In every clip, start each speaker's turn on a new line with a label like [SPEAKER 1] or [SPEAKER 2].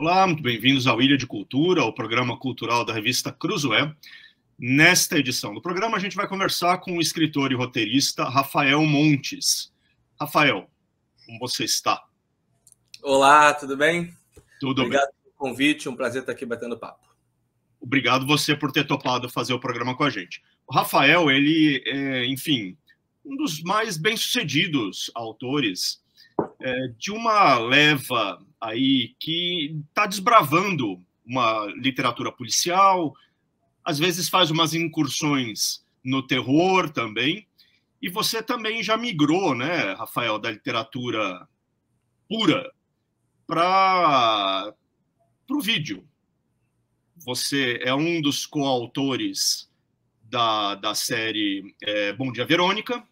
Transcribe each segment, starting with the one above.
[SPEAKER 1] Olá, muito bem-vindos ao Ilha de Cultura, o programa cultural da revista Cruzoé. Nesta edição do programa, a gente vai conversar com o escritor e roteirista Rafael Montes. Rafael, como você está?
[SPEAKER 2] Olá, tudo bem?
[SPEAKER 1] Tudo
[SPEAKER 2] Obrigado
[SPEAKER 1] bem.
[SPEAKER 2] pelo convite, um prazer estar aqui batendo papo.
[SPEAKER 1] Obrigado você por ter topado fazer o programa com a gente. O Rafael, ele é, enfim, um dos mais bem-sucedidos autores de uma leva aí que está desbravando uma literatura policial, às vezes faz umas incursões no terror também, e você também já migrou, né, Rafael, da literatura pura para o vídeo. Você é um dos coautores da série Bom Dia, Verônica,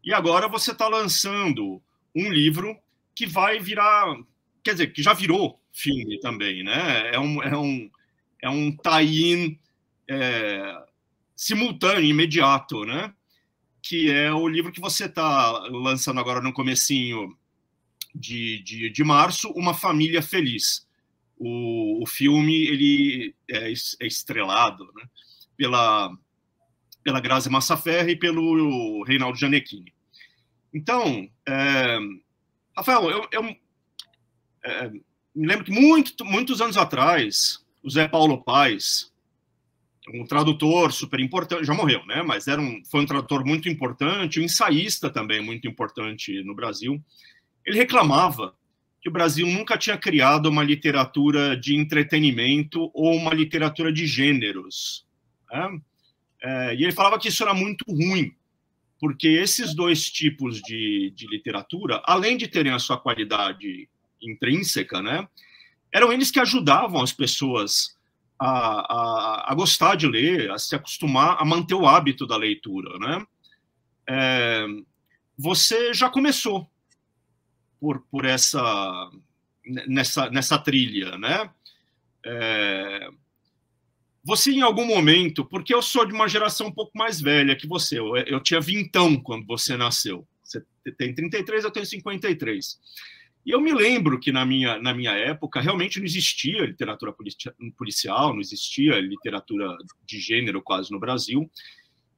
[SPEAKER 1] e agora você está lançando um livro que vai virar, quer dizer, que já virou filme também, né? É um tie-in simultâneo, imediato, né? Que é o livro que você está lançando agora no comecinho de março, Uma Família Feliz. O filme ele é estrelado, né, pela Grazi Massaferri e pelo Reinaldo Gianecchini. Então, Rafael, eu me lembro que muitos anos atrás, o Zé Paulo Paes, um tradutor super importante, já morreu, né? Mas foi um tradutor muito importante, um ensaísta também muito importante no Brasil. Ele reclamava que o Brasil nunca tinha criado uma literatura de entretenimento ou uma literatura de gêneros, né? E ele falava que isso era muito ruim, porque esses dois tipos de literatura, além de terem a sua qualidade intrínseca, né, eram eles que ajudavam as pessoas a gostar de ler, a se acostumar a manter o hábito da leitura, né? Você já começou por nessa trilha, né? Você, em algum momento, porque eu sou de uma geração um pouco mais velha que você, eu tinha vintão quando você nasceu. Você tem 33, eu tenho 53. E eu me lembro que na minha época realmente não existia literatura policial, não existia literatura de gênero quase no Brasil,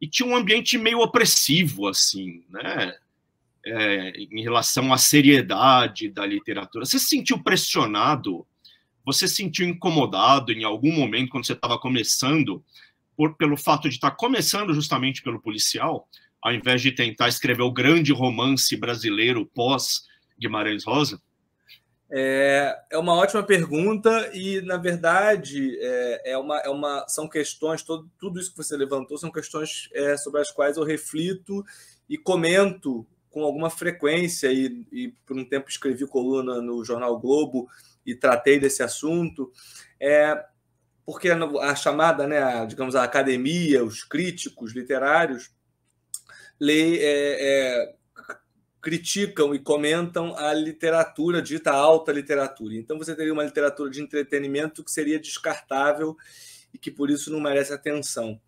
[SPEAKER 1] e tinha um ambiente meio opressivo, assim, né? Em relação à seriedade da literatura. Você se sentiu pressionado? Você se sentiu incomodado em algum momento quando você estava começando, pelo fato de estar começando justamente pelo policial, ao invés de tentar escrever o grande romance brasileiro pós Guimarães Rosa?
[SPEAKER 2] É uma ótima pergunta e, na verdade, são questões, tudo isso que você levantou são questões sobre as quais eu reflito e comento com alguma frequência e por um tempo escrevi coluna no Jornal Globo e tratei desse assunto, porque a chamada, né, digamos, a academia, os críticos literários, criticam e comentam a literatura dita alta literatura. Então você teria uma literatura de entretenimento que seria descartável e que por isso não merece atenção.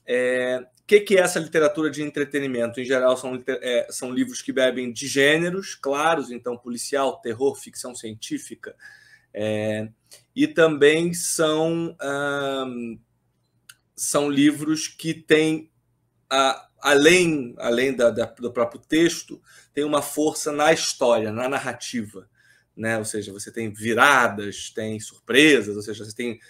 [SPEAKER 2] O que é essa literatura de entretenimento? Em geral, são livros que bebem de gêneros claros, então policial, terror, ficção científica, e também são livros que têm, além do próprio texto, tem uma força na história, na narrativa, né? Ou seja, você tem viradas, tem surpresas, ou seja, você tem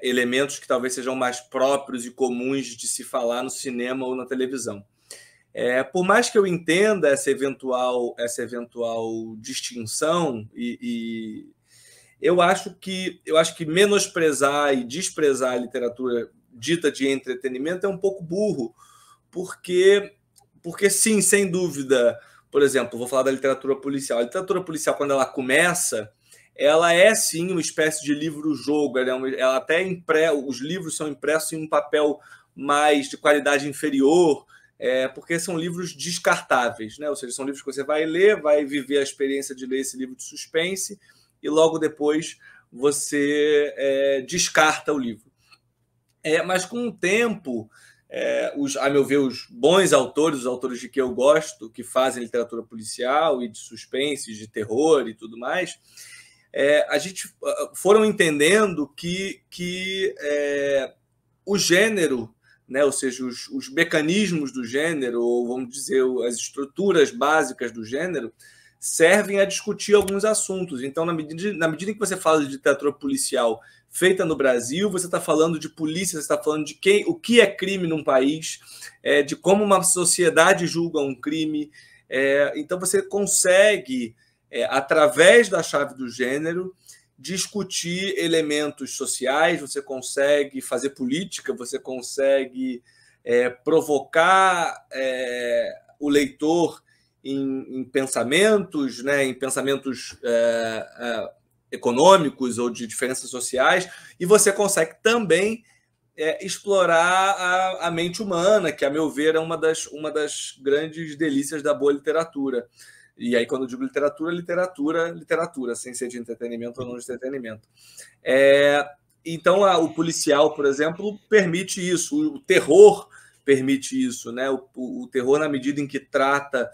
[SPEAKER 2] elementos que talvez sejam mais próprios e comuns de se falar no cinema ou na televisão. Por mais que eu entenda essa eventual distinção, eu acho que menosprezar e desprezar a literatura dita de entretenimento é um pouco burro, porque sim, sem dúvida, por exemplo, vou falar da literatura policial. A literatura policial, quando ela começa, ela é sim uma espécie de livro-jogo. Ela até os livros são impressos em um papel mais de qualidade inferior, porque são livros descartáveis, né? Ou seja, são livros que você vai ler, vai viver a experiência de ler esse livro de suspense e logo depois você descarta o livro. Mas com o tempo, a meu ver, os bons autores, os autores de que eu gosto, que fazem literatura policial e de suspense, de terror e tudo mais, a gente foram entendendo que o gênero, né, ou seja, os mecanismos do gênero, ou vamos dizer, as estruturas básicas do gênero, servem a discutir alguns assuntos. Então, na medida em que você fala de literatura policial feita no Brasil, você está falando de polícia, você está falando de o que é crime num país, de como uma sociedade julga um crime. Então, você consegue, através da chave do gênero, discutir elementos sociais, você consegue fazer política, você consegue provocar o leitor em pensamentos, né, em pensamentos econômicos ou de diferenças sociais, e você consegue também explorar a mente humana, que, a meu ver, é uma das grandes delícias da boa literatura. E aí, quando eu digo literatura, sem ser de entretenimento ou não de entretenimento. Então, o policial, por exemplo, permite isso, o terror permite isso, né? O terror, na medida em que trata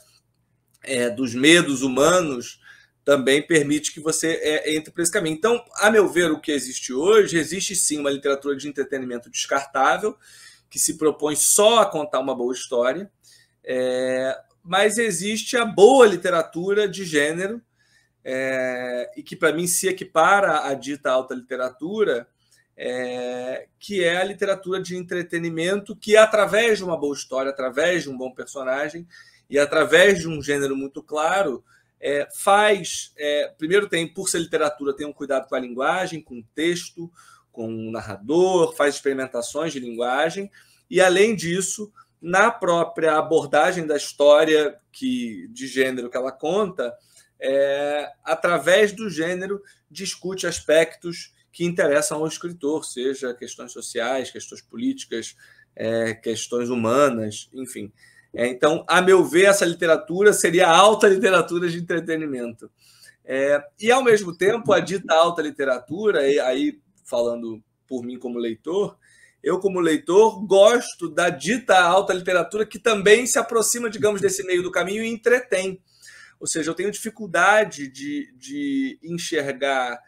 [SPEAKER 2] dos medos humanos, também permite que você entre por esse caminho. Então, a meu ver, o que existe hoje, existe sim uma literatura de entretenimento descartável, que se propõe só a contar uma boa história, mas existe a boa literatura de gênero, e que, para mim, se equipara à dita alta literatura, que é a literatura de entretenimento, que, através de uma boa história, através de um bom personagem e através de um gênero muito claro, faz... primeiro, por ser literatura, tem um cuidado com a linguagem, com o texto, com o narrador, faz experimentações de linguagem, e, além disso, na própria abordagem da história de gênero que ela conta, através do gênero, discute aspectos que interessam ao escritor, seja questões sociais, questões políticas, questões humanas, enfim. Então, a meu ver, essa literatura seria a alta literatura de entretenimento. E, ao mesmo tempo, a dita alta literatura, aí falando por mim como leitor, eu, como leitor, gosto da dita alta literatura que também se aproxima, digamos, desse meio do caminho e entretém. Ou seja, eu tenho dificuldade de enxergar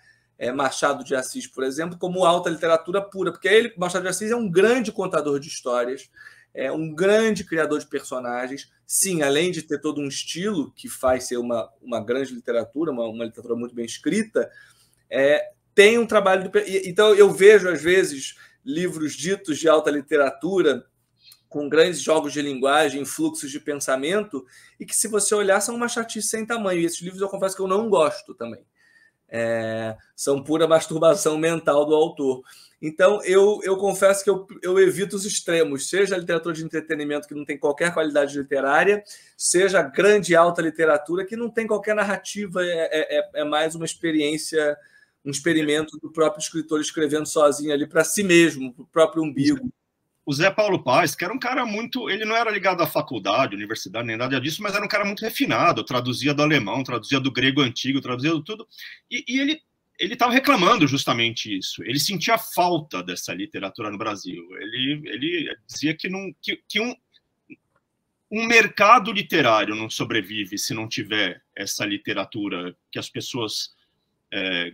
[SPEAKER 2] Machado de Assis, por exemplo, como alta literatura pura, porque Machado de Assis é um grande contador de histórias, é um grande criador de personagens. Sim, além de ter todo um estilo que faz ser uma grande literatura, uma literatura muito bem escrita, tem um trabalho... Então, eu vejo, às vezes, livros ditos de alta literatura com grandes jogos de linguagem, fluxos de pensamento, e que, se você olhar, são uma chatice sem tamanho. E esses livros, eu confesso que eu não gosto também. São pura masturbação mental do autor. Então, eu confesso que eu evito os extremos, seja a literatura de entretenimento, que não tem qualquer qualidade literária, seja a grande e alta literatura, que não tem qualquer narrativa, é mais uma experiência, um experimento do próprio escritor escrevendo sozinho ali para si mesmo, para o próprio umbigo.
[SPEAKER 1] O Zé Paulo Paes, que era um cara muito... Ele não era ligado à faculdade, universidade, nem nada disso, mas era um cara muito refinado, traduzia do alemão, traduzia do grego antigo, traduzia de tudo. E ele estava reclamando justamente isso. Ele sentia falta dessa literatura no Brasil. Ele dizia que um mercado literário não sobrevive se não tiver essa literatura que as pessoas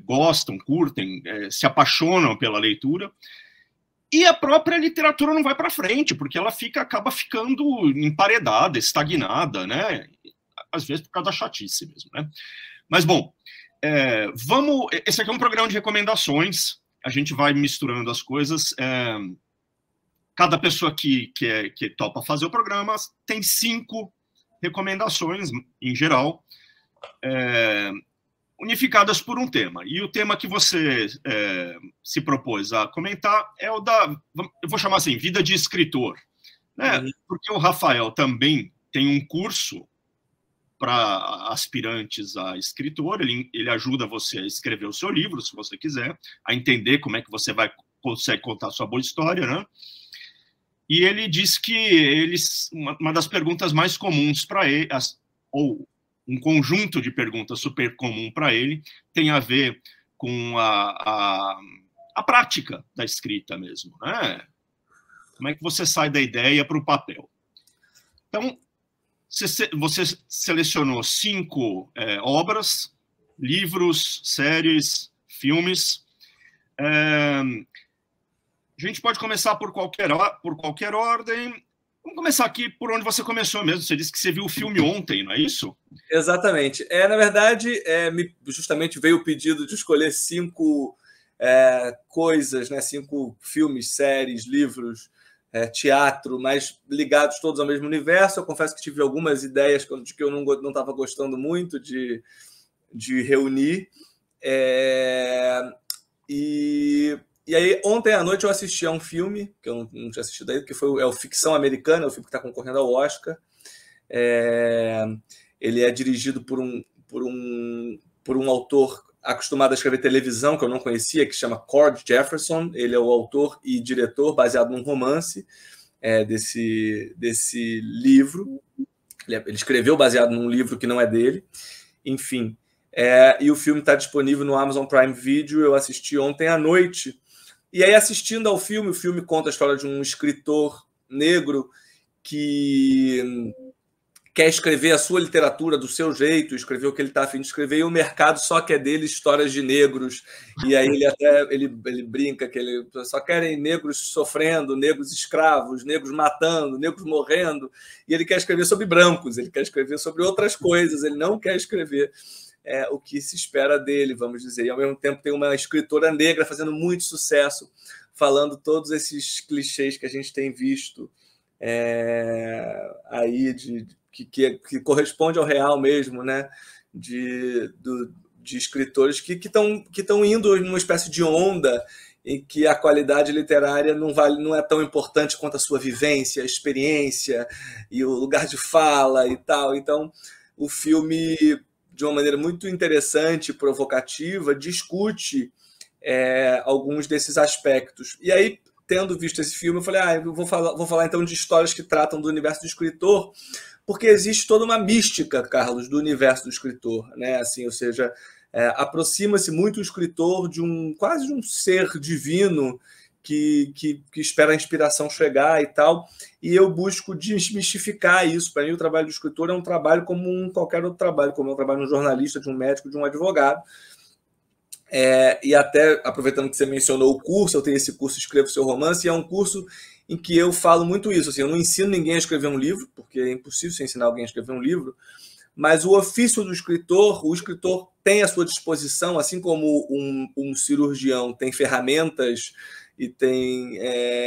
[SPEAKER 1] gostam, curtem, se apaixonam pela leitura. E a própria literatura não vai para frente, porque ela acaba ficando emparedada, estagnada, né? Às vezes por causa da chatice mesmo, né? Mas, bom, esse aqui é um programa de recomendações, a gente vai misturando as coisas. Cada pessoa que topa fazer o programa tem 5 recomendações, em geral, unificadas por um tema. E o tema que você se propôs a comentar é o eu vou chamar assim, vida de escritor, né? Porque o Rafael também tem um curso para aspirantes a escritor, ele ajuda você a escrever o seu livro, se você quiser, a entender como é que você consegue contar a sua boa história, né? E ele diz que uma das perguntas mais comuns para ele, ou um conjunto de perguntas super comum para ele, tem a ver com a prática da escrita mesmo, né? Como é que você sai da ideia para o papel? Então, você selecionou 5 obras livros, séries, filmes. A gente pode começar por qualquer ordem. Vamos começar aqui por onde você começou mesmo. Você disse que você viu o filme ontem, não é isso?
[SPEAKER 2] Exatamente. Na verdade, justamente veio o pedido de escolher 5 coisas, né? 5 filmes, séries, livros, teatro, mas ligados todos ao mesmo universo. Eu confesso que tive algumas ideias de que eu não estava gostando muito de reunir. E aí, ontem à noite eu assisti a um filme, que eu não tinha assistido ainda, que é o Ficção Americana, o filme que está concorrendo ao Oscar. Ele é dirigido por um autor acostumado a escrever televisão, que eu não conhecia, que se chama Cord Jefferson. Ele é o autor e diretor, baseado num romance desse livro. Ele escreveu baseado num livro que não é dele. Enfim, e o filme está disponível no Amazon Prime Video. Eu assisti ontem à noite. E aí, assistindo ao filme, o filme conta a história de um escritor negro que quer escrever a sua literatura do seu jeito, escrever o que ele está a fim de escrever, e o mercado só quer dele histórias de negros. E aí ele brinca que ele só querem negros sofrendo, negros escravos, negros matando, negros morrendo, e ele quer escrever sobre brancos, ele quer escrever sobre outras coisas, ele não quer escrever o que se espera dele, vamos dizer. E, ao mesmo tempo, tem uma escritora negra fazendo muito sucesso, falando todos esses clichês que a gente tem visto aí, que corresponde ao real mesmo, né? De escritores que estão indo numa espécie de onda em que a qualidade literária não é tão importante quanto a sua vivência, a experiência e o lugar de fala e tal. Então, o filme, de uma maneira muito interessante e provocativa, discute alguns desses aspectos. E aí, tendo visto esse filme, eu falei, eu vou falar então de histórias que tratam do universo do escritor, porque existe toda uma mística, Carlos, do universo do escritor, né? Assim, ou seja, aproxima-se muito o escritor de quase de um ser divino que espera a inspiração chegar e tal, e eu busco desmistificar isso. Para mim, o trabalho do escritor é um trabalho como qualquer outro trabalho, como é um trabalho de um jornalista, de um médico, de um advogado. E até, aproveitando que você mencionou o curso, eu tenho esse curso Escreva o Seu Romance, e é um curso em que eu falo muito isso. Assim, eu não ensino ninguém a escrever um livro, porque é impossível você ensinar alguém a escrever um livro, mas o ofício do escritor, o escritor tem à sua disposição, assim como um cirurgião tem ferramentas e tem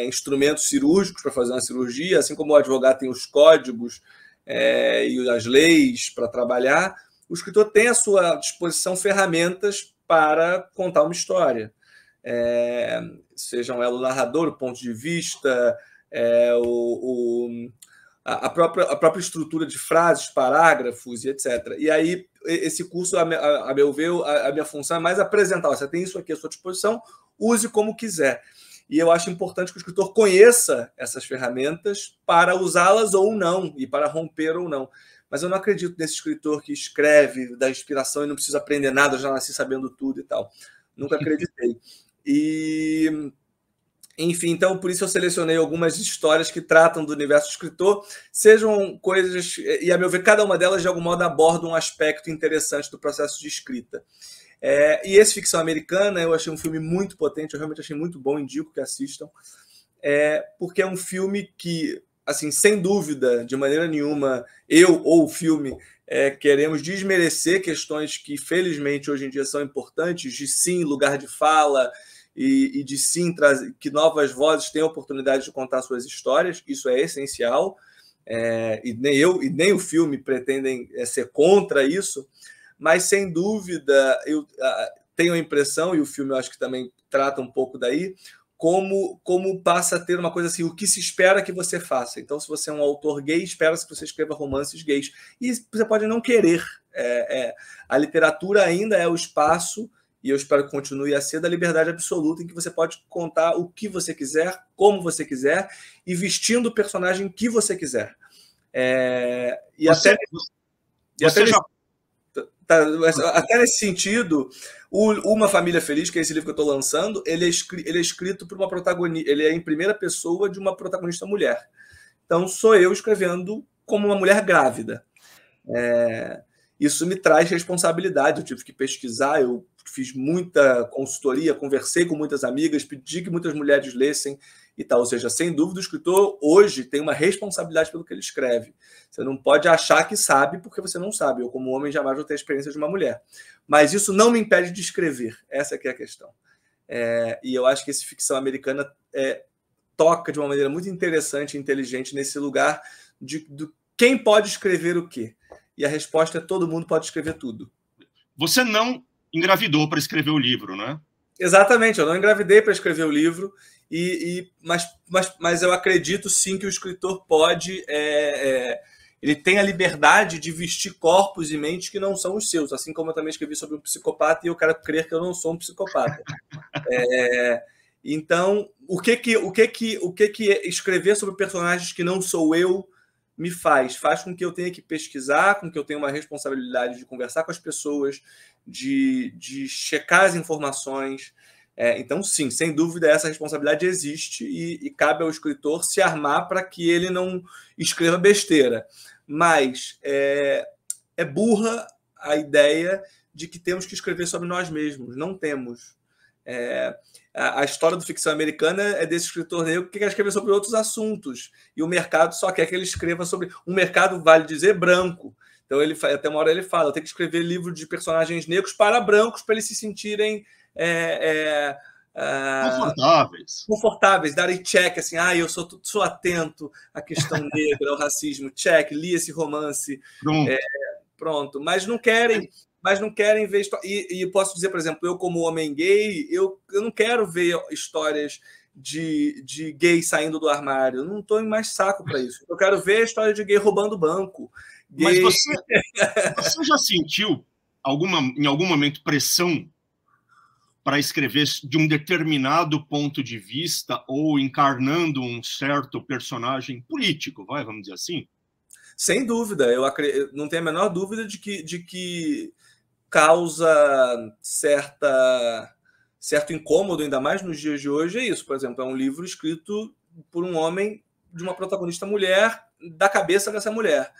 [SPEAKER 2] instrumentos cirúrgicos para fazer uma cirurgia, assim como o advogado tem os códigos e as leis para trabalhar, o escritor tem à sua disposição ferramentas para contar uma história. Sejam ela o narrador, o ponto de vista, a própria estrutura de frases, parágrafos e etc. E aí, esse curso, a meu ver, a minha função é mais apresentar. Você tem isso aqui à sua disposição, use como quiser. E eu acho importante que o escritor conheça essas ferramentas para usá-las ou não, e para romper ou não. Mas eu não acredito nesse escritor que escreve da inspiração e não precisa aprender nada, já nasci sabendo tudo e tal. Nunca acreditei. E, enfim, então, por isso eu selecionei algumas histórias que tratam do universo do escritor, sejam coisas, e a meu ver, cada uma delas de algum modo aborda um aspecto interessante do processo de escrita. E esse Ficção Americana, eu achei um filme muito potente, eu realmente achei muito bom, indico que assistam, porque é um filme que, assim, sem dúvida, de maneira nenhuma, eu ou o filme queremos desmerecer questões que, felizmente, hoje em dia são importantes, de sim, lugar de fala, e de sim, que novas vozes tenham oportunidade de contar suas histórias. Isso é essencial, e nem eu e nem o filme pretendem ser contra isso, mas, sem dúvida, eu tenho a impressão, e o filme eu acho que também trata um pouco daí, como passa a ter uma coisa assim, o que se espera que você faça. Então, se você é um autor gay, espera-se que você escreva romances gays. E você pode não querer. A literatura ainda é o espaço, e eu espero que continue a ser, da liberdade absoluta, em que você pode contar o que você quiser, como você quiser, e vestindo o personagem que você quiser. Até nesse sentido, Uma Família Feliz, que é esse livro que eu estou lançando, ele é escrito por uma protagonista, ele é em primeira pessoa de uma protagonista mulher. Então, sou eu escrevendo como uma mulher grávida. isso me traz responsabilidade. Eu tive que pesquisar, eu fiz muita consultoria, conversei com muitas amigas, pedi que muitas mulheres lessem e tal. Ou seja, sem dúvida, o escritor hoje tem uma responsabilidade pelo que ele escreve. Você não pode achar que sabe porque você não sabe. Eu, como homem, jamais vou ter a experiência de uma mulher. Mas isso não me impede de escrever. Essa que é a questão. E eu acho que esse ficção americana toca de uma maneira muito interessante e inteligente nesse lugar de quem pode escrever o quê. E a resposta é: todo mundo pode escrever tudo.
[SPEAKER 1] Você não engravidou para escrever o livro, né?
[SPEAKER 2] Exatamente, eu não engravidei para escrever o livro, mas eu acredito sim que o escritor pode... ele tem a liberdade de vestir corpos e mentes que não são os seus, assim como eu também escrevi sobre um psicopata e eu quero crer que eu não sou um psicopata. Então, o que escrever sobre personagens que não sou eu me faz com que eu tenha que pesquisar, com que eu tenha uma responsabilidade de conversar com as pessoas, de checar as informações. Então, sim, sem dúvida, essa responsabilidade existe e cabe ao escritor se armar para que ele não escreva besteira. Mas é burra a ideia de que temos que escrever sobre nós mesmos. Não temos. A história do ficção americana é desse escritor negro que quer escrever sobre outros assuntos. E o mercado só quer que ele escreva sobre... Um mercado, vale dizer, branco. Então, até uma hora ele fala: eu tenho que escrever livro de personagens negros para brancos, para eles se sentirem confortáveis, darem check, assim: eu sou atento à questão negra, ao racismo, check, li esse romance. Pronto. Mas não querem ver história. E posso dizer, por exemplo, eu como homem gay, eu não quero ver histórias de gay saindo do armário. Eu não estou em mais saco para isso. Eu quero ver a história de gay roubando banco.
[SPEAKER 1] Mas você já sentiu em algum momento pressão para escrever de um determinado ponto de vista ou encarnando um certo personagem político, vamos dizer assim?
[SPEAKER 2] Sem dúvida, eu não tenho a menor dúvida de que causa certo incômodo, ainda mais nos dias de hoje, é isso. Por exemplo, é um livro escrito por um homem, de uma protagonista mulher, da cabeça dessa mulher.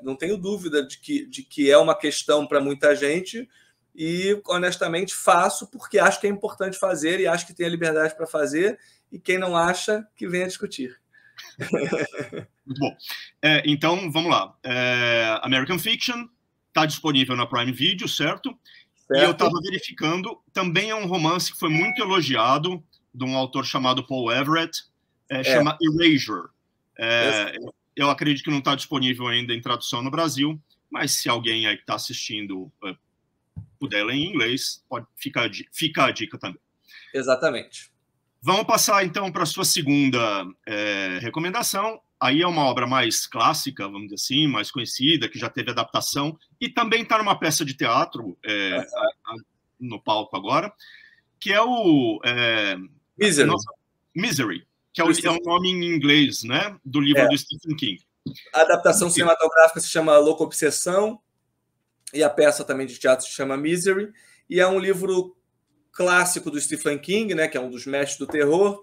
[SPEAKER 2] Não tenho dúvida de que é uma questão para muita gente e, honestamente, faço porque acho que é importante fazer e acho que tem a liberdade para fazer, e quem não acha, que venha discutir.
[SPEAKER 1] Muito bom. Então, vamos lá. American Fiction está disponível na Prime Video, certo? E eu estava verificando, também é um romance que foi muito elogiado, de um autor chamado Paul Everett, chama Erasure. Eu acredito que não está disponível ainda em tradução no Brasil, mas se alguém aí que está assistindo puder ler em inglês, fica a dica também.
[SPEAKER 2] Exatamente.
[SPEAKER 1] Vamos passar, então, para a sua segunda recomendação. Aí é uma obra mais clássica, vamos dizer assim, mais conhecida, que já teve adaptação, e também está numa peça de teatro no palco agora, que é o... Misery, que é o nome em inglês, né, do livro do Stephen King.
[SPEAKER 2] A adaptação cinematográfica se chama Louca Obsessão, e a peça também de teatro se chama Misery, e é um livro clássico do Stephen King, né, que é um dos mestres do terror.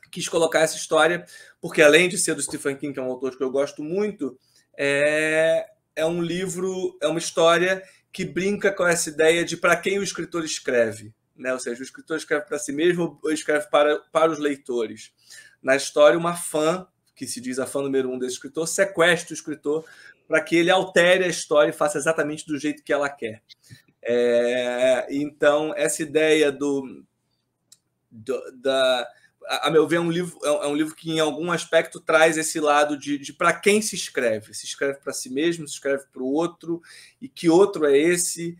[SPEAKER 2] Quis colocar essa história porque, além de ser do Stephen King, que é um autor que eu gosto muito, é um livro, é uma história que brinca com essa ideia de para quem o escritor escreve, né? Ou seja, o escritor escreve para si mesmo ou escreve para os leitores. Na história, uma fã, que se diz a fã número 1 desse escritor, sequestra o escritor para que ele altere a história e faça exatamente do jeito que ela quer. Então, essa ideia a meu ver, é um livro que, em algum aspecto, traz esse lado de para quem se escreve. Se escreve para si mesmo, se escreve para o outro, e que outro é esse.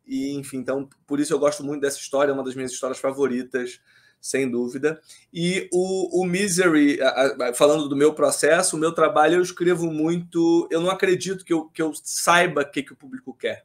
[SPEAKER 2] Enfim, então, por isso eu gosto muito dessa história, é uma das minhas histórias favoritas, sem dúvida. E o Misery, falando do meu processo, o meu trabalho, eu escrevo muito... Eu não acredito que eu saiba o que o público quer.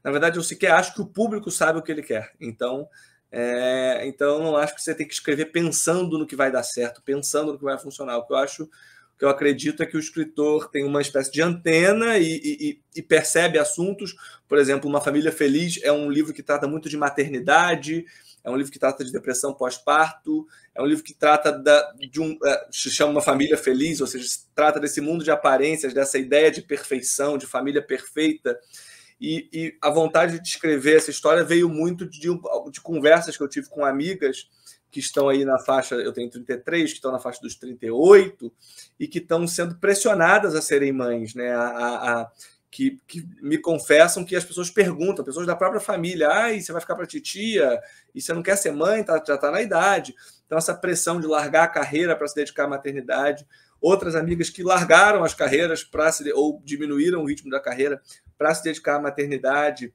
[SPEAKER 2] Na verdade, eu sequer acho que o público sabe o que ele quer. Então, eu não acho que você tem que escrever pensando no que vai dar certo, pensando no que vai funcionar. O que eu acredito é que o escritor tem uma espécie de antena e percebe assuntos. Por exemplo, Uma Família Feliz é um livro que trata muito de maternidade é um livro que trata de depressão pós-parto, é um livro que trata se chama Uma Família Feliz, ou seja, trata desse mundo de aparências, dessa ideia de perfeição, de família perfeita. E a vontade de escrever essa história veio muito de conversas que eu tive com amigas que estão aí na faixa, eu tenho 33, que estão na faixa dos 38, e que estão sendo pressionadas a serem mães, né? Que me confessam que as pessoas perguntam, pessoas da própria família, e você vai ficar para titia, e você não quer ser mãe, já está na idade. Então, essa pressão de largar a carreira para se dedicar à maternidade. Outras amigas que largaram as carreiras ou diminuíram o ritmo da carreira para se dedicar à maternidade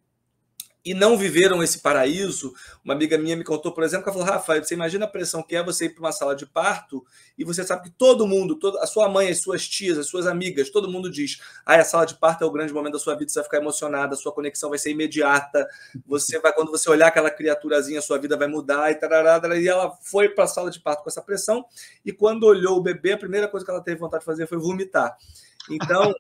[SPEAKER 2] e não viveram esse paraíso. Uma amiga minha me contou, por exemplo, que ela falou: Rafa, você imagina a pressão que é você ir para uma sala de parto e você sabe que todo mundo, a sua mãe, as suas tias, as suas amigas, todo mundo diz: a sala de parto é o grande momento da sua vida, você vai ficar emocionada, a sua conexão vai ser imediata, quando você olhar aquela criaturazinha, a sua vida vai mudar, e ela foi para a sala de parto com essa pressão, e quando olhou o bebê, a primeira coisa que ela teve vontade de fazer foi vomitar. Então,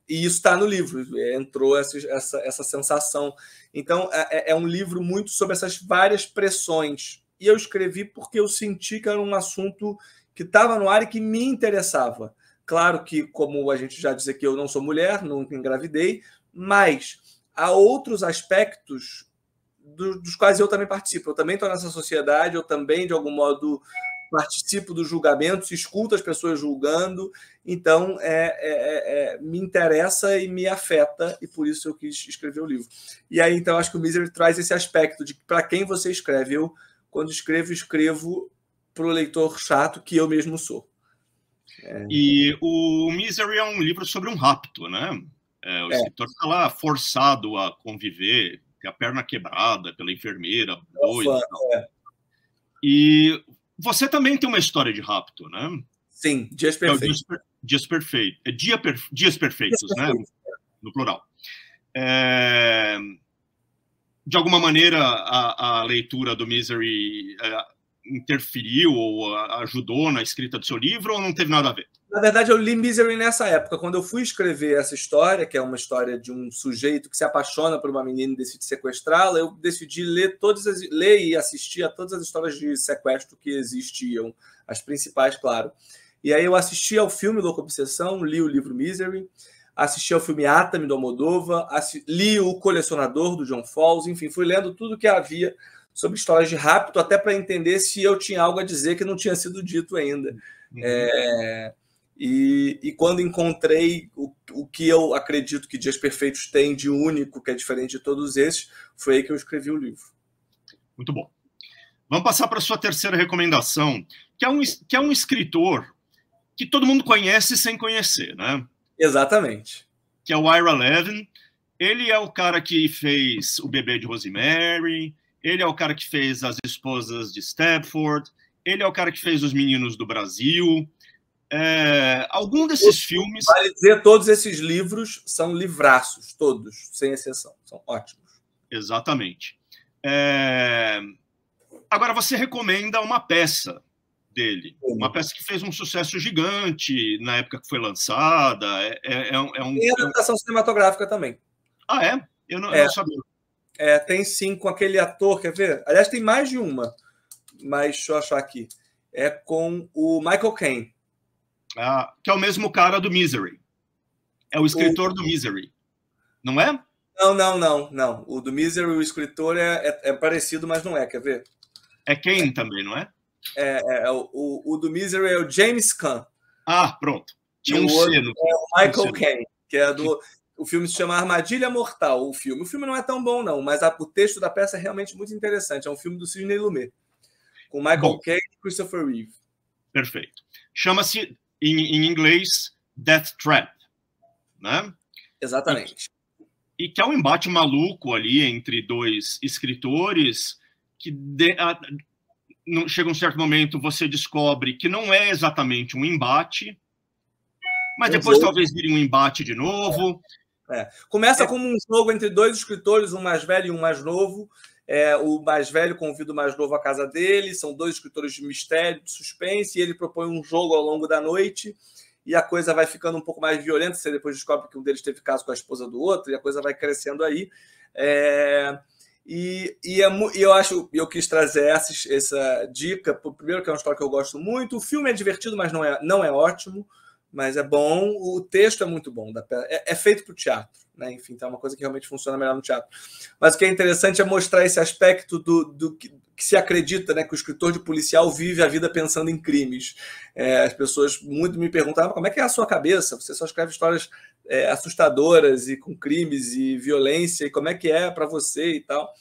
[SPEAKER 2] e isso está no livro, entrou essa sensação. Então, é um livro muito sobre essas várias pressões. E eu escrevi porque eu senti que era um assunto que estava no ar e que me interessava. Claro que, como a gente já disse aqui, eu não sou mulher, nunca engravidei, mas há outros aspectos dos quais eu também participo. Eu também estou nessa sociedade, eu também, de algum modo, participo dos julgamentos, escuto as pessoas julgando, então me interessa e me afeta, e por isso eu quis escrever o livro. E aí, então, acho que o Misery traz esse aspecto de para quem você escreve. Eu, quando escrevo para o leitor chato que eu mesmo sou.
[SPEAKER 1] E o Misery é um livro sobre um rapto, né? O escritor está lá forçado a conviver, com a perna quebrada pela enfermeira, doida. E você também tem uma história de rapto, né?
[SPEAKER 2] Sim, Dias Perfeitos.
[SPEAKER 1] Dias Perfeitos, né? No plural. De alguma maneira, a leitura do Misery interferiu ou ajudou na escrita do seu livro, ou não teve nada a ver?
[SPEAKER 2] Na verdade, eu li Misery nessa época, quando eu fui escrever essa história, que é uma história de um sujeito que se apaixona por uma menina e decide sequestrá-la. Eu decidi ler e assistir a todas as histórias de sequestro que existiam, as principais, claro. E aí eu assisti ao filme Louca Obsessão, li o livro Misery, assisti ao filme Atami, do Almodóvar, li O Colecionador, do John Fawkes, enfim, fui lendo tudo que havia sobre histórias de rapto, até para entender se eu tinha algo a dizer que não tinha sido dito ainda. E quando encontrei o que eu acredito que Dias Perfeitos tem de único, que é diferente de todos esses, foi aí que eu escrevi o livro.
[SPEAKER 1] Muito bom. Vamos passar para a sua terceira recomendação, que é um escritor que todo mundo conhece sem conhecer, né?
[SPEAKER 2] Exatamente.
[SPEAKER 1] Que é o Ira Levin. Ele é o cara que fez O Bebê de Rosemary, ele é o cara que fez As Esposas de Stepford, ele é o cara que fez Os Meninos do Brasil. Algum desses filmes...
[SPEAKER 2] Vale dizer, todos esses livros são livraços, todos, sem exceção. São ótimos.
[SPEAKER 1] Exatamente. Agora, você recomenda uma peça dele, uma peça que fez um sucesso gigante na época que foi lançada.
[SPEAKER 2] Tem adaptação cinematográfica também.
[SPEAKER 1] Ah, é? Eu não sabia.
[SPEAKER 2] Tem sim, com aquele ator, quer ver? Aliás, tem mais de uma, mas deixa eu achar aqui. É com o Michael Caine.
[SPEAKER 1] Que é o mesmo cara do Misery. É o escritor do Misery. Não é?
[SPEAKER 2] Não. O do Misery, o escritor, é parecido, mas não é. Quer ver?
[SPEAKER 1] É Caine também, não é?
[SPEAKER 2] O do Misery é o James Caan.
[SPEAKER 1] Ah, pronto. Tinha um C no...
[SPEAKER 2] É o Michael Caine, que é do... O filme se chama Armadilha Mortal. O filme não é tão bom, não, mas o texto da peça é realmente muito interessante. É um filme do Sidney Lumet, com Michael Caine e Christopher Reeve.
[SPEAKER 1] Perfeito. Chama-se, em inglês, Death Trap, né?
[SPEAKER 2] Exatamente.
[SPEAKER 1] E que é um embate maluco ali entre dois escritores que chega um certo momento, você descobre que não é exatamente um embate, mas depois talvez vire um embate de novo.
[SPEAKER 2] Começa como um jogo entre dois escritores, um mais velho e um mais novo. O mais velho convida o mais novo à casa dele, são dois escritores de mistério, de suspense, e ele propõe um jogo ao longo da noite, e a coisa vai ficando um pouco mais violenta. Você depois descobre que um deles teve caso com a esposa do outro, e a coisa vai crescendo aí. Eu quis trazer essa dica. Primeiro, que é uma história que eu gosto muito. O filme é divertido, mas não é ótimo, mas é bom. O texto é muito bom. É feito para o teatro, né? Enfim, então é uma coisa que realmente funciona melhor no teatro. Mas o que é interessante é mostrar esse aspecto do que se acredita, né, que o escritor de policial vive a vida pensando em crimes. As pessoas muito me perguntam, como é que é a sua cabeça? Você só escreve histórias assustadoras e com crimes e violência, e como é que é para você e tal.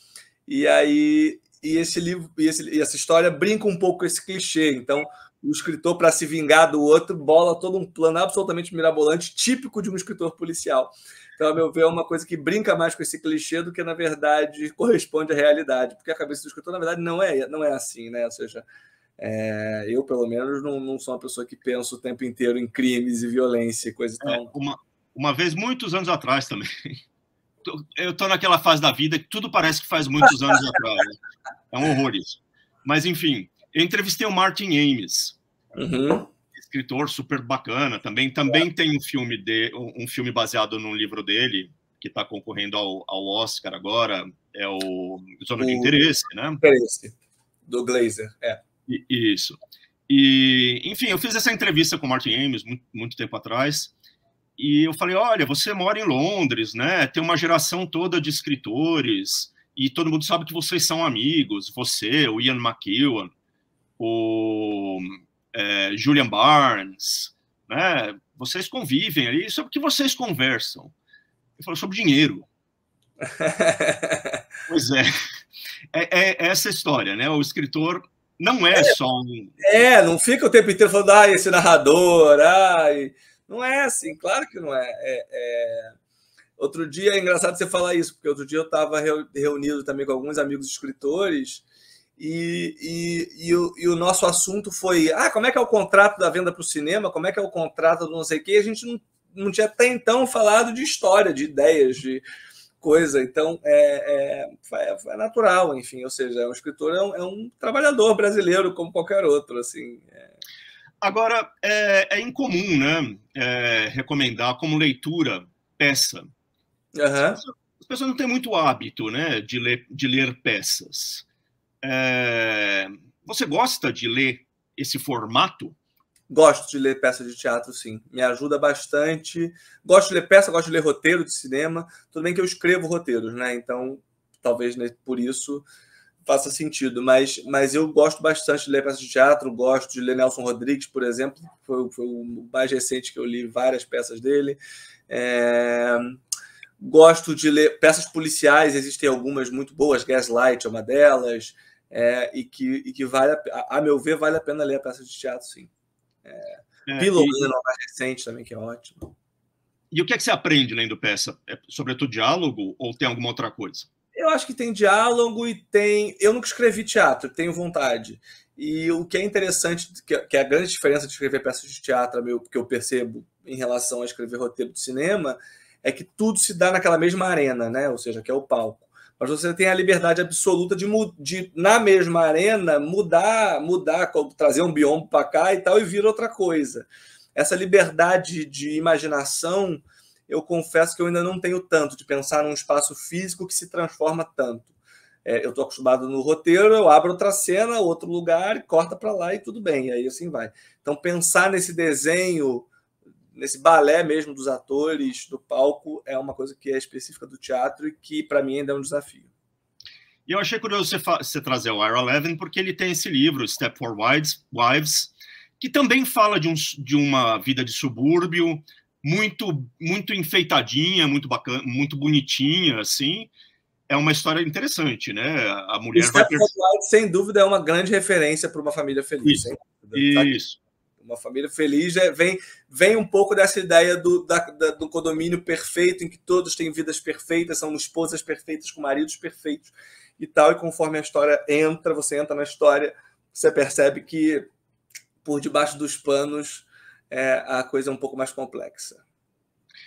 [SPEAKER 2] E aí esse livro e essa história brinca um pouco com esse clichê. Então, o escritor, para se vingar do outro, bola todo um plano absolutamente mirabolante, típico de um escritor policial. Então, a meu ver, é uma coisa que brinca mais com esse clichê do que, na verdade, corresponde à realidade. Porque a cabeça do escritor, na verdade, não é assim, né? Ou seja, eu, pelo menos, não sou uma pessoa que pensa o tempo inteiro em crimes e violência e coisa e tal.
[SPEAKER 1] Uma vez, muitos anos atrás também, eu estou naquela fase da vida que tudo parece que faz muitos anos atrás. Né? É um horror isso. Mas, enfim, eu entrevistei o Martin Amis, escritor super bacana. Também tem um filme baseado num livro dele, que está concorrendo ao Oscar agora, é o Zona de Interesse, né?
[SPEAKER 2] Interesse, do Glazer,
[SPEAKER 1] Isso. E, enfim, eu fiz essa entrevista com o Martin Amis muito tempo atrás, e eu falei, olha, você mora em Londres, né? Tem uma geração toda de escritores, e todo mundo sabe que vocês são amigos, você, o Ian McEwan, o Julian Barnes, né? Vocês convivem ali, sobre o que vocês conversam? Ele falou, sobre dinheiro. Pois é essa história, né? O escritor não é só um...
[SPEAKER 2] não fica o tempo inteiro falando, esse narrador, não é assim, claro que não é. Outro dia, é engraçado você falar isso, porque outro dia eu estava reunido também com alguns amigos escritores e o nosso assunto foi, como é que é o contrato da venda para o cinema, como é que é o contrato do não sei o quê, a gente não tinha até então falado de história, de ideias, de coisa, então é natural, enfim, ou seja, o escritor é um trabalhador brasileiro como qualquer outro, assim.
[SPEAKER 1] Agora, é incomum, né, recomendar como leitura peça. As pessoas não têm muito hábito, né, de ler peças. Você gosta de ler esse formato?
[SPEAKER 2] Gosto de ler peça de teatro, sim. Me ajuda bastante. Gosto de ler peça, gosto de ler roteiro de cinema. Tudo bem que eu escrevo roteiros, né? Então, talvez por isso faça sentido. Mas eu gosto bastante de ler peças de teatro. Gosto de ler Nelson Rodrigues, por exemplo. Foi o mais recente que eu li várias peças dele. Gosto de ler peças policiais. Existem algumas muito boas. Gaslight é uma delas. E que a meu ver, vale a pena ler a peça de teatro, sim. Pillow, mais recente também, que é ótimo.
[SPEAKER 1] E o que é que você aprende lendo peça? É sobretudo diálogo ou tem alguma outra coisa?
[SPEAKER 2] Eu acho que tem diálogo e tem... Eu nunca escrevi teatro, tenho vontade. E o que é interessante, que é a grande diferença de escrever peças de teatro, que eu percebo em relação a escrever roteiro de cinema, é que tudo se dá naquela mesma arena, né? Ou seja, que é o palco. Mas você tem a liberdade absoluta de na mesma arena, mudar, trazer um biombo para cá e tal, e vir outra coisa. Essa liberdade de imaginação, eu confesso que eu ainda não tenho tanto, de pensar num espaço físico que se transforma tanto. Eu estou acostumado no roteiro, eu abro outra cena, outro lugar, e corta para lá e tudo bem, e aí assim vai. Então, pensar nesse desenho, nesse balé mesmo dos atores, do palco, é uma coisa que é específica do teatro e que, para mim, ainda é um desafio.
[SPEAKER 1] E eu achei curioso você trazer o Ira Levin, porque ele tem esse livro, Step for Wives, que também fala de uma vida de subúrbio, muito enfeitadinha, muito bacana, muito bonitinha, assim. É uma história interessante, né? A mulher
[SPEAKER 2] Step for Wives, sem dúvida, é uma grande referência para uma família feliz.
[SPEAKER 1] Isso.
[SPEAKER 2] Uma família feliz vem um pouco dessa ideia do condomínio perfeito, em que todos têm vidas perfeitas, são esposas perfeitas com maridos perfeitos e tal. E conforme a história você entra na história, você percebe que por debaixo dos panos a coisa é um pouco mais complexa.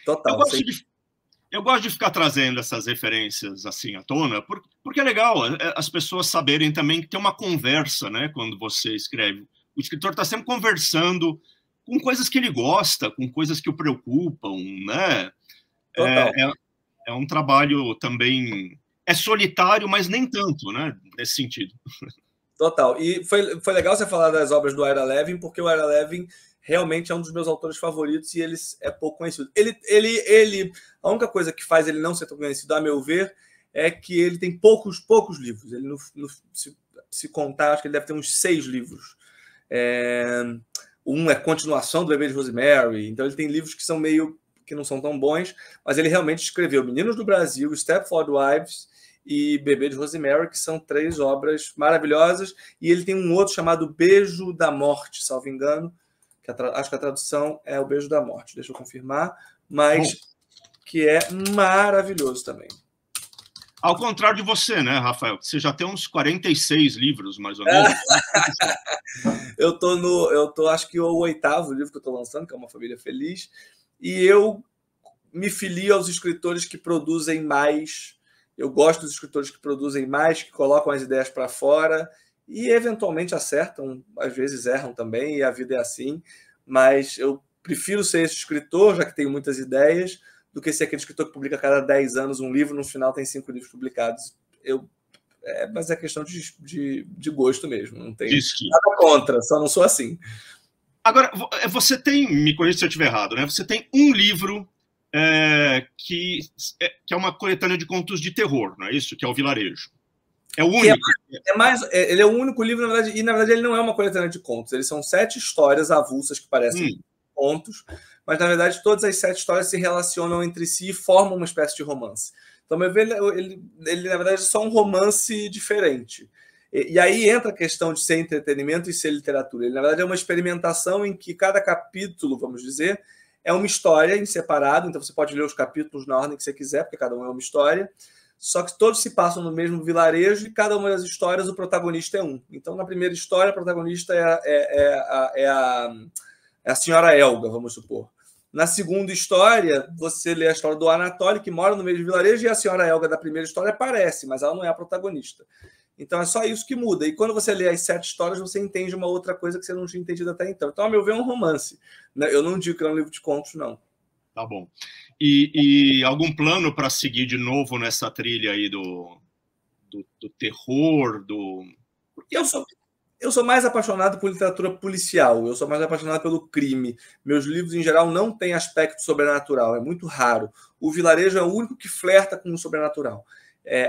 [SPEAKER 2] Total.
[SPEAKER 1] Eu gosto de ficar trazendo essas referências assim à tona, porque é legal as pessoas saberem também que tem uma conversa, né, quando você escreve. O escritor está sempre conversando com coisas que ele gosta, com coisas que o preocupam, né? É um trabalho também é solitário, mas nem tanto, né? Nesse sentido.
[SPEAKER 2] Total. E foi legal você falar das obras do Ira Levin, porque o Ira Levin realmente é um dos meus autores favoritos e ele é pouco conhecido. A única coisa que faz ele não ser tão conhecido, a meu ver, é que ele tem poucos livros. Ele, se contar, acho que ele deve ter uns 6 livros. Um é continuação do Bebê de Rosemary, então ele tem livros que são meio que não são tão bons, mas ele realmente escreveu Meninos do Brasil, Stepford Wives e Bebê de Rosemary, que são 3 obras maravilhosas, e ele tem um outro chamado Beijo da Morte, salvo engano, que acho que a tradução é O Beijo da Morte, deixa eu confirmar, mas que é maravilhoso também.
[SPEAKER 1] Ao contrário de você, né, Rafael? Você já tem uns 46 livros, mais ou menos.
[SPEAKER 2] Eu tô, acho que o 8º livro que eu estou lançando, que é Uma Família Feliz, e eu me filio aos escritores que produzem mais. Eu gosto dos escritores que produzem mais, que colocam as ideias para fora e eventualmente acertam, às vezes erram também, e a vida é assim, mas eu prefiro ser esse escritor, já que tenho muitas ideias, do que ser aquele escritor que publica a cada 10 anos um livro, no final tem 5 livros publicados. Mas é questão de gosto mesmo, não tem nada contra, só não sou assim.
[SPEAKER 1] Agora, você tem, me corrija se eu estiver errado, né? Você tem um livro que é uma coletânea de contos de terror, não é isso? Que é o Vilarejo. É o único.
[SPEAKER 2] Ele é o único livro, na verdade, e na verdade ele não é uma coletânea de contos. Eles são 7 histórias avulsas que parecem contos, mas na verdade todas as 7 histórias se relacionam entre si e formam uma espécie de romance. Então, meu ver, ele na verdade é só um romance diferente. E aí entra a questão de ser entretenimento e ser literatura. Ele, na verdade, é uma experimentação em que cada capítulo, vamos dizer, é uma história em separado. Então, você pode ler os capítulos na ordem que você quiser, porque cada um é uma história. Só que todos se passam no mesmo vilarejo e cada uma das histórias o protagonista é um. Então, na primeira história, a protagonista é a senhora Elga, vamos supor. Na segunda história, você lê a história do Anatoly, que mora no mesmo vilarejo, e a senhora Elga da primeira história aparece, mas ela não é a protagonista. Então, é só isso que muda. E quando você lê as 7 histórias, você entende uma outra coisa que você não tinha entendido até então. Então, a meu ver, é um romance. Eu não digo que é um livro de contos, não.
[SPEAKER 1] Tá bom. E algum plano para seguir de novo nessa trilha aí do terror?
[SPEAKER 2] Eu sou mais apaixonado por literatura policial, eu sou mais apaixonado pelo crime. Meus livros, em geral, não têm aspecto sobrenatural, é muito raro. O Vilarejo é o único que flerta com o sobrenatural.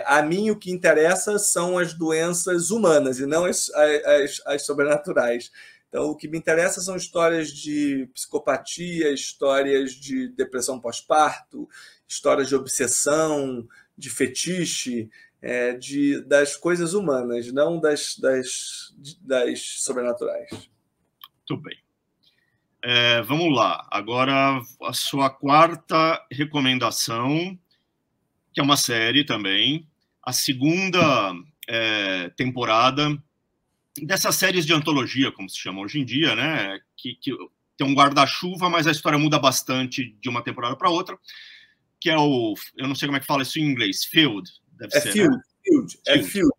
[SPEAKER 2] A mim, o que interessa são as doenças humanas e não as sobrenaturais. Então, o que me interessa são histórias de psicopatia, histórias de depressão pós-parto, histórias de obsessão, de fetiche, das coisas humanas, não das sobrenaturais.
[SPEAKER 1] Muito bem. Vamos lá. Agora, a sua 4ª recomendação, que é uma série também, a 2ª temporada dessas séries de antologia, como se chama hoje em dia, né? Que tem um guarda-chuva, mas a história muda bastante de uma temporada para outra, que é eu não sei como é que fala isso em inglês, Field, deve ser.
[SPEAKER 2] Field.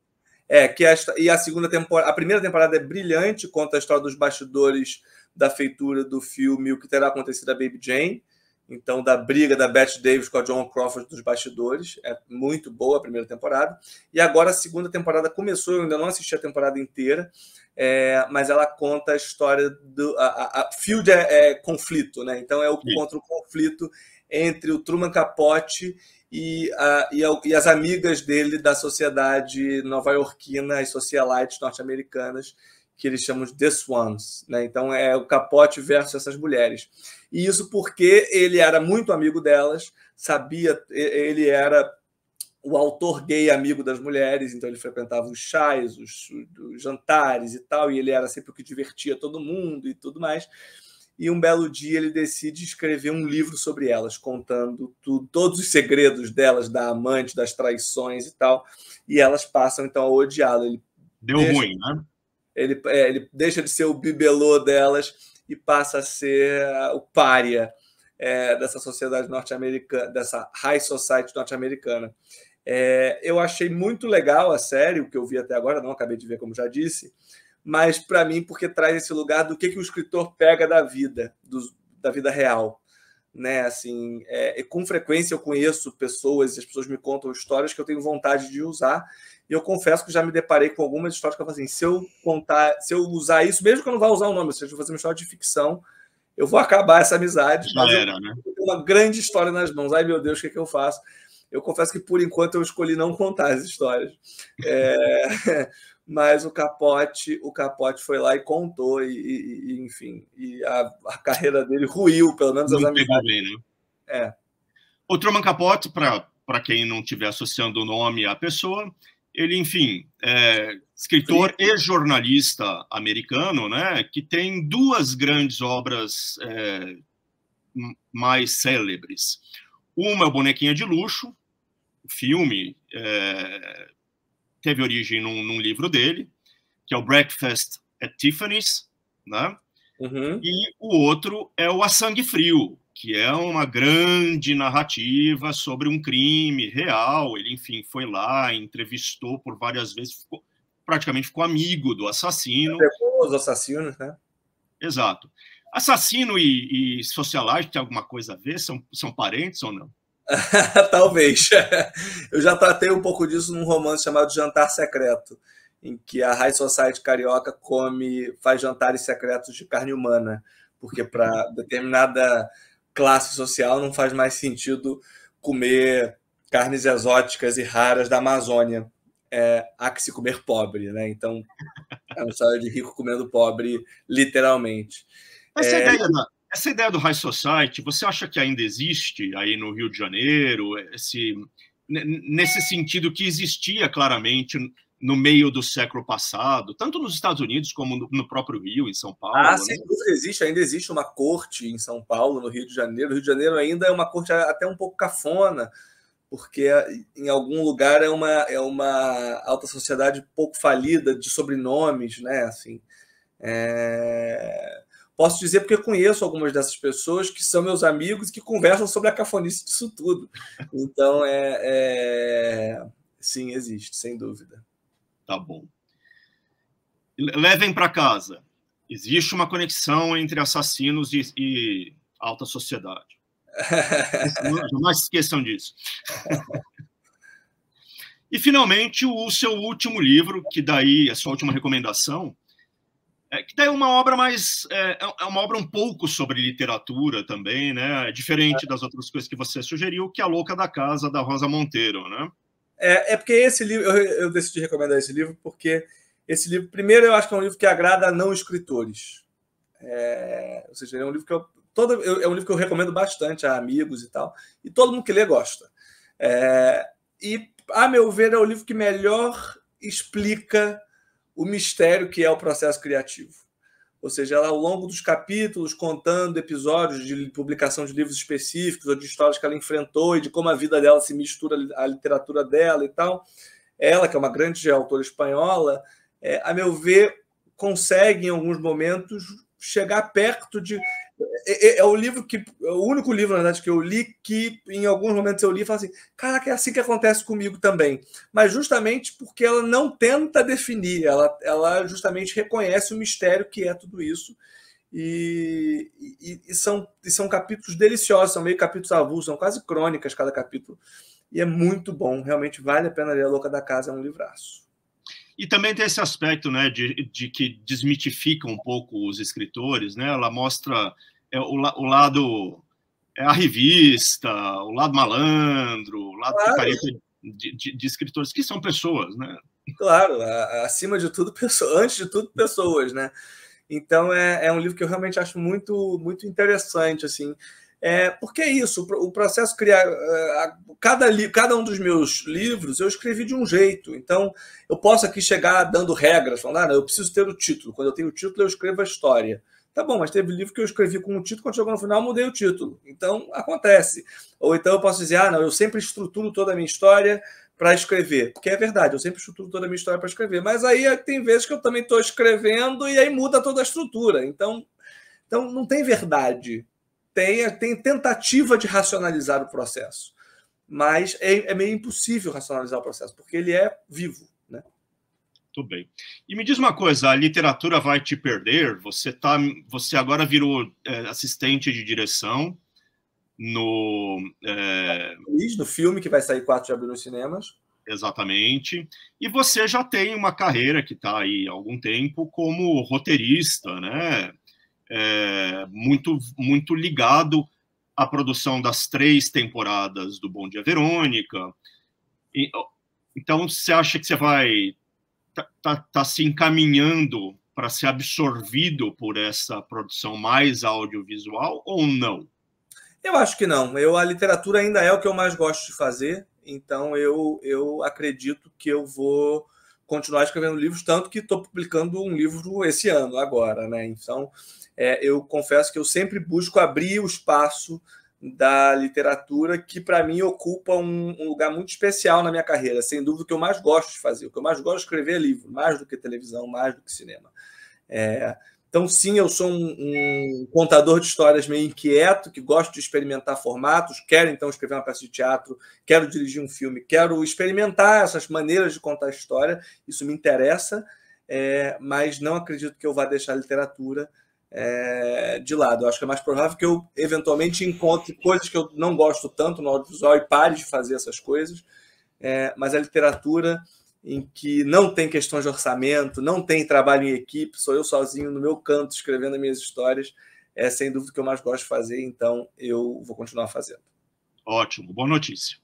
[SPEAKER 2] E a segunda temporada, a primeira temporada é brilhante, conta a história dos bastidores da feitura do filme O que Terá Acontecido a Baby Jane, então da briga da Bette Davis com a Joan Crawford dos bastidores. É muito boa a primeira temporada. E agora a segunda temporada começou, eu ainda não assisti a temporada inteira, mas ela conta a história do... Field é conflito, né? Então contra o conflito entre o Truman Capote e as amigas dele da sociedade nova-iorquina, as socialites norte-americanas, que eles chamam de The Swans, né? Então é o Capote versus essas mulheres. E isso porque ele era muito amigo delas, ele era o autor gay amigo das mulheres, então ele frequentava os chás, os jantares e tal, e ele era sempre o que divertia todo mundo e tudo mais. E um belo dia ele decide escrever um livro sobre elas, contando todos os segredos delas, da amante, das traições e tal, e elas passam então a odiá-lo.
[SPEAKER 1] Deu ruim, né?
[SPEAKER 2] Ele deixa de ser o bibelô delas e passa a ser o pária dessa sociedade norte-americana, dessa high society norte-americana. Eu achei muito legal a série, o que eu vi até agora, não acabei de ver, como já disse, mas para mim, porque traz esse lugar do que o escritor pega da vida, da vida real. né? Assim, com frequência eu conheço pessoas, e as pessoas me contam histórias que eu tenho vontade de usar, e eu confesso que já me deparei com algumas histórias que eu falo assim, se eu usar isso, mesmo que eu não vá usar o nome, se eu fazer uma história de ficção, eu vou acabar essa amizade,
[SPEAKER 1] Já
[SPEAKER 2] mas
[SPEAKER 1] era,
[SPEAKER 2] eu
[SPEAKER 1] né?
[SPEAKER 2] tenho uma grande história nas mãos. Ai, meu Deus, o que eu faço? Eu confesso que, por enquanto, eu escolhi não contar as histórias. Mas o Capote foi lá e contou, enfim, e a carreira dele ruiu, pelo menos as
[SPEAKER 1] Não pegou
[SPEAKER 2] amizades.
[SPEAKER 1] bem, né? O Truman Capote, para quem não estiver associando o nome à pessoa, ele, enfim, é escritor e jornalista americano, né, que tem duas grandes obras mais célebres. Uma é o Bonequinha de Luxo, o filme teve origem num livro dele, que é o Breakfast at Tiffany's, né?
[SPEAKER 2] Uhum.
[SPEAKER 1] E o outro é o A Sangue Frio, que é uma grande narrativa sobre um crime real. Ele, enfim, foi lá, entrevistou por várias vezes, praticamente ficou amigo do assassino.
[SPEAKER 2] Os assassinos, né?
[SPEAKER 1] Exato. Assassino e socialite tem alguma coisa a ver? São parentes ou não?
[SPEAKER 2] Talvez. Eu já tratei um pouco disso num romance chamado Jantar Secreto, em que a High Society carioca faz jantares secretos de carne humana, porque para determinada classe social não faz mais sentido comer carnes exóticas e raras da Amazônia. Há que se comer pobre, né? Então, é uma história de rico comendo pobre, literalmente.
[SPEAKER 1] Essa ideia do High Society, você acha que ainda existe aí no Rio de Janeiro? Nesse sentido que existia claramente no meio do século passado, tanto nos Estados Unidos como no próprio Rio, em São Paulo?
[SPEAKER 2] Sem dúvida ainda existe uma corte em São Paulo, no Rio de Janeiro. O Rio de Janeiro ainda é uma corte até um pouco cafona, porque em algum lugar é uma alta sociedade pouco falida de sobrenomes, né? Assim, posso dizer porque eu conheço algumas dessas pessoas que são meus amigos que conversam sobre a cafonice disso tudo. Então, sim, existe, sem dúvida.
[SPEAKER 1] Tá bom. Levem para casa. Existe uma conexão entre assassinos e alta sociedade. Jamais esqueçam disso. E, finalmente, o seu último livro, que daí, a sua última recomendação, que daí é uma obra mais... É uma obra um pouco sobre literatura também, né? Diferente das outras coisas que você sugeriu, que é A Louca da Casa, da Rosa Monteiro, né?
[SPEAKER 2] Porque esse livro, eu decidi recomendar esse livro porque esse livro, primeiro, eu acho que é um livro que agrada a não escritores. Ou seja, é um livro que é um livro que eu recomendo bastante a amigos e tal, e todo mundo que lê gosta. E, a meu ver, é o livro que melhor explica o mistério que é o processo criativo. Ou seja, ela, ao longo dos capítulos, contando episódios de publicação de livros específicos ou de histórias que ela enfrentou e de como a vida dela se mistura à literatura dela e tal. Ela, que é uma grande autora espanhola, a meu ver, consegue, em alguns momentos, chegar perto de... É o único livro, na verdade, que eu li que, em alguns momentos, eu li e falo assim, caraca, é assim que acontece comigo também. Mas justamente porque ela não tenta definir, ela justamente reconhece o mistério que é tudo isso. E são capítulos deliciosos, são meio capítulos avulsos, são quase crônicas cada capítulo. E é muito bom, realmente vale a pena ler. A Louca da Casa é um livraço.
[SPEAKER 1] E também tem esse aspecto, né, de que desmitifica um pouco os escritores, né? Ela mostra o lado, a revista, o lado malandro, o lado picareta de escritores que são pessoas, né?
[SPEAKER 2] Claro, acima de tudo, antes de tudo, pessoas, né? Então é um livro que eu realmente acho muito, muito interessante, assim. Porque é isso, o processo criar... Cada um dos meus livros eu escrevi de um jeito. Então, eu posso aqui chegar dando regras, falando, eu preciso ter o título. Quando eu tenho o título, eu escrevo a história. Tá bom, mas teve livro que eu escrevi com o título, quando chegou no final, eu mudei o título. Então, acontece. Ou então eu posso dizer, eu sempre estruturo toda a minha história para escrever. Porque é verdade, eu sempre estruturo toda a minha história para escrever. Mas aí tem vezes que eu também estou escrevendo e aí muda toda a estrutura. Então não tem verdade. Tem tentativa de racionalizar o processo. Mas é meio impossível racionalizar o processo, porque ele é vivo, né?
[SPEAKER 1] Tudo bem. E me diz uma coisa, a literatura vai te perder? Você agora virou assistente de direção,
[SPEAKER 2] no filme que vai sair 4 de abril nos cinemas.
[SPEAKER 1] Exatamente. E você já tem uma carreira que está aí há algum tempo como roteirista, né? Muito, muito ligado à produção das 3 temporadas do Bom Dia, Verônica. Então, você acha que você vai tá se encaminhando para ser absorvido por essa produção mais audiovisual ou não?
[SPEAKER 2] Eu acho que não. A literatura ainda é o que eu mais gosto de fazer, então eu acredito que eu vou continuar escrevendo livros, tanto que estou publicando um livro esse ano, agora, né? Então, eu confesso que eu sempre busco abrir o espaço da literatura, que para mim ocupa um lugar muito especial na minha carreira, sem dúvida o que eu mais gosto de fazer. O que eu mais gosto de escrever é livro, mais do que televisão, mais do que cinema. Então, sim, eu sou um contador de histórias meio inquieto, que gosto de experimentar formatos, quero, então, escrever uma peça de teatro, quero dirigir um filme, quero experimentar essas maneiras de contar a história, isso me interessa, mas não acredito que eu vá deixar a literatura de lado. Eu acho que é mais provável que eu, eventualmente, encontre coisas que eu não gosto tanto no audiovisual e pare de fazer essas coisas, mas a literatura, em que não tem questões de orçamento, não tem trabalho em equipe, sou eu sozinho no meu canto escrevendo as minhas histórias, é sem dúvida o que eu mais gosto de fazer, então eu vou continuar fazendo.
[SPEAKER 1] Ótimo, boa notícia.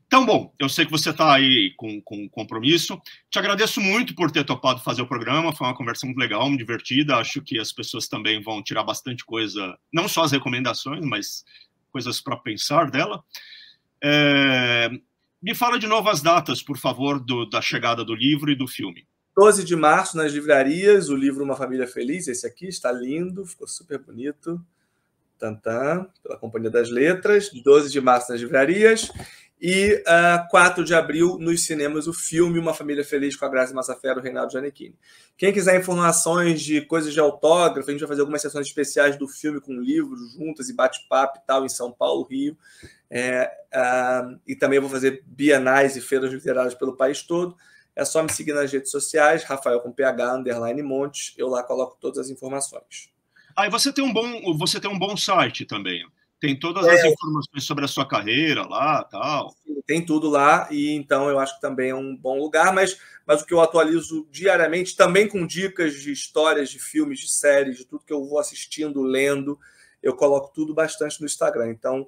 [SPEAKER 1] Então, bom, eu sei que você está aí com compromisso. Te agradeço muito por ter topado fazer o programa, foi uma conversa muito legal, muito divertida, acho que as pessoas também vão tirar bastante coisa, não só as recomendações, mas coisas para pensar dela. Me fala de novo as datas, por favor, da chegada do livro e do filme.
[SPEAKER 2] 12 de março nas livrarias, o livro Uma Família Feliz, esse aqui está lindo, ficou super bonito, tantã, pela Companhia das Letras. 12 de março nas livrarias e 4 de abril nos cinemas o filme Uma Família Feliz com a Grazi Massafera e o Reinaldo Gianecchini. Quem quiser informações de coisas de autógrafo, a gente vai fazer algumas sessões especiais do filme com livros juntas e bate-papo e tal em São Paulo, Rio. E também vou fazer bienais e feiras literárias pelo país todo. É só me seguir nas redes sociais, Rafael com PH, _Montes, eu lá coloco todas as informações.
[SPEAKER 1] E você tem um bom site também. Tem todas as informações sobre a sua carreira lá, tal.
[SPEAKER 2] Tem tudo lá, e então eu acho que também é um bom lugar, mas o que eu atualizo diariamente, também com dicas de histórias, de filmes, de séries, de tudo que eu vou assistindo, lendo, eu coloco tudo bastante no Instagram. Então,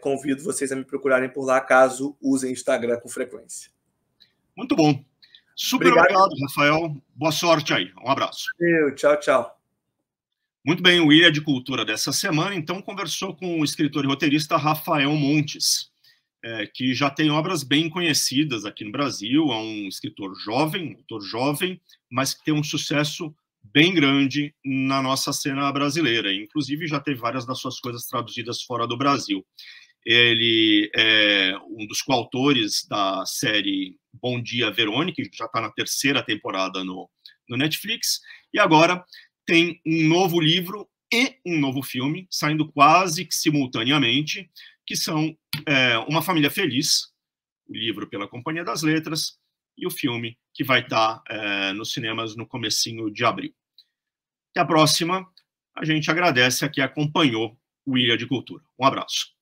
[SPEAKER 2] convido vocês a me procurarem por lá, caso usem Instagram com frequência.
[SPEAKER 1] Muito bom. Super obrigado, Rafael. Boa sorte aí. Um abraço.
[SPEAKER 2] Tchau, tchau.
[SPEAKER 1] Muito bem, o Ilha de Cultura dessa semana, então, conversou com o escritor e roteirista Rafael Montes, que já tem obras bem conhecidas aqui no Brasil, é um escritor jovem, autor jovem, mas que tem um sucesso bem grande na nossa cena brasileira. Inclusive, já teve várias das suas coisas traduzidas fora do Brasil. Ele é um dos coautores da série Bom Dia, Verônica, que já está na 3ª temporada no Netflix, e agora tem um novo livro e um novo filme, saindo quase que simultaneamente, que são Uma Família Feliz, o livro pela Companhia das Letras, e o filme que vai estar nos cinemas no comecinho de abril. Até a próxima. A gente agradece a quem acompanhou o Ilha de Cultura. Um abraço.